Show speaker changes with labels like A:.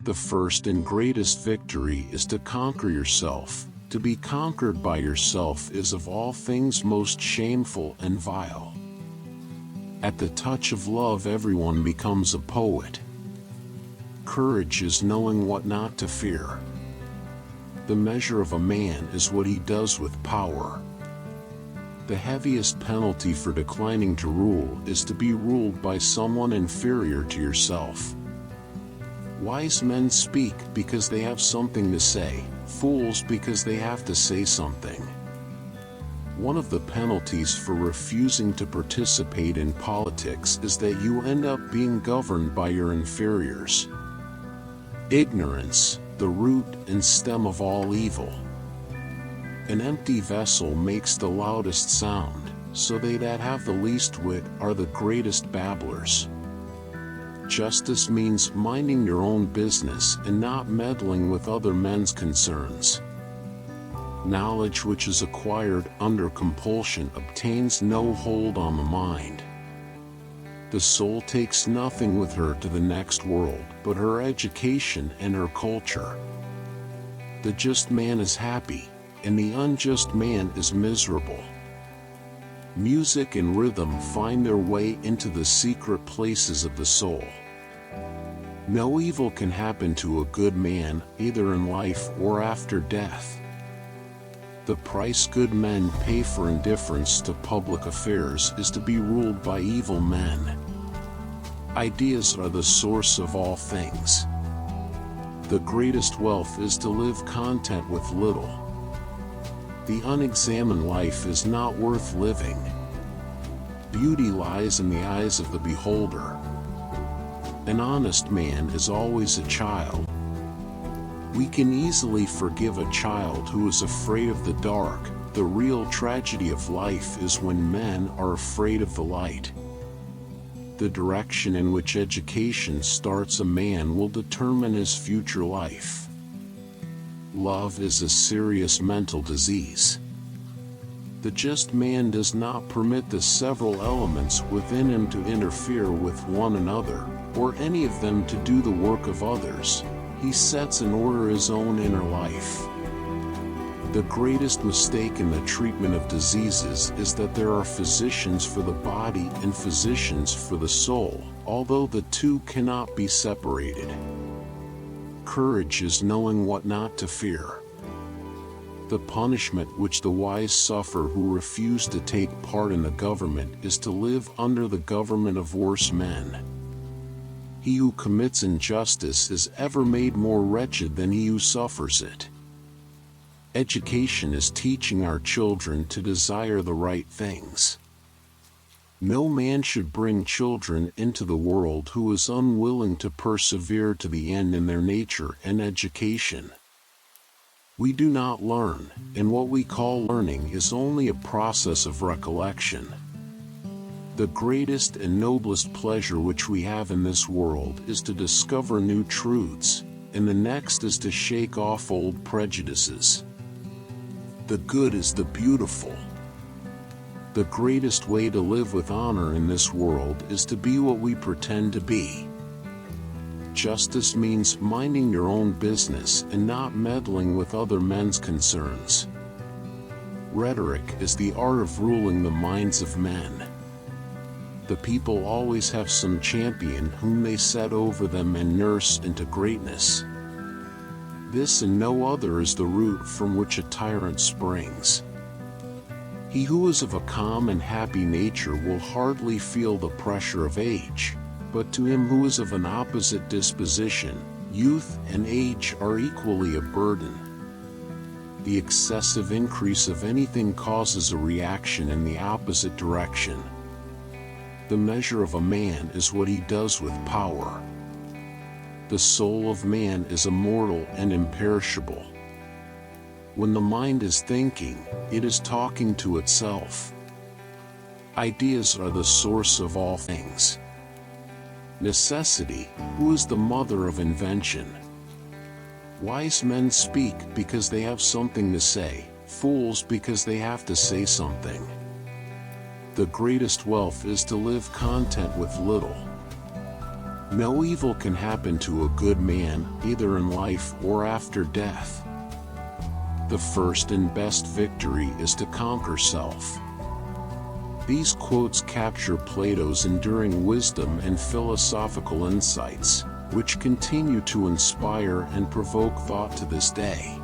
A: The first and greatest victory is to conquer yourself. To be conquered by yourself is of all things most shameful and vile. At the touch of love everyone becomes a poet. Courage is knowing what not to fear. The measure of a man is what he does with power. The heaviest penalty for declining to rule is to be ruled by someone inferior to yourself. Wise men speak because they have something to say, fools because they have to say something. One of the penalties for refusing to participate in politics is that you end up being governed by your inferiors. Ignorance, the root and stem of all evil. An empty vessel makes the loudest sound, so they that have the least wit are the greatest babblers. Justice means minding your own business and not meddling with other men's concerns. Knowledge which is acquired under compulsion obtains no hold on the mind. The soul takes nothing with her to the next world but her education and her culture. The just man is happy, and the unjust man is miserable. Music and rhythm find their way into the secret places of the soul. No evil can happen to a good man, either in life or after death. The price good men pay for indifference to public affairs is to be ruled by evil men. Ideas are the source of all things. The greatest wealth is to live content with little. The unexamined life is not worth living. Beauty lies in the eyes of the beholder. An honest man is always a child. We can easily forgive a child who is afraid of the dark. The real tragedy of life is when men are afraid of the light. The direction in which education starts a man will determine his future life. Love is a serious mental disease. The just man does not permit the several elements within him to interfere with one another, or any of them to do the work of others. He sets in order his own inner life. The greatest mistake in the treatment of diseases is that there are physicians for the body and physicians for the soul, although the two cannot be separated. Courage is knowing what not to fear. The punishment which the wise suffer who refuse to take part in the government is to live under the government of worse men. He who commits injustice is ever made more wretched than he who suffers it. Education is teaching our children to desire the right things. No man should bring children into the world who is unwilling to persevere to the end in their nature and education. We do not learn, and what we call learning is only a process of recollection. The greatest and noblest pleasure which we have in this world is to discover new truths, and the next is to shake off old prejudices. The good is the beautiful. The greatest way to live with honor in this world is to be what we pretend to be. Justice means minding your own business and not meddling with other men's concerns. Rhetoric is the art of ruling the minds of men. The people always have some champion whom they set over them and nurse into greatness. This and no other is the root from which a tyrant springs. He who is of a calm and happy nature will hardly feel the pressure of age, but to him who is of an opposite disposition, youth and age are equally a burden. The excessive increase of anything causes a reaction in the opposite direction. The measure of a man is what he does with power. The soul of man is immortal and imperishable. When the mind is thinking, it is talking to itself. Ideas are the source of all things. Necessity, who is the mother of invention. Wise men speak because they have something to say, fools because they have to say something. The greatest wealth is to live content with little. No evil can happen to a good man, either in life or after death. The first and best victory is to conquer self. These quotes capture Plato's enduring wisdom and philosophical insights, which continue to inspire and provoke thought to this day.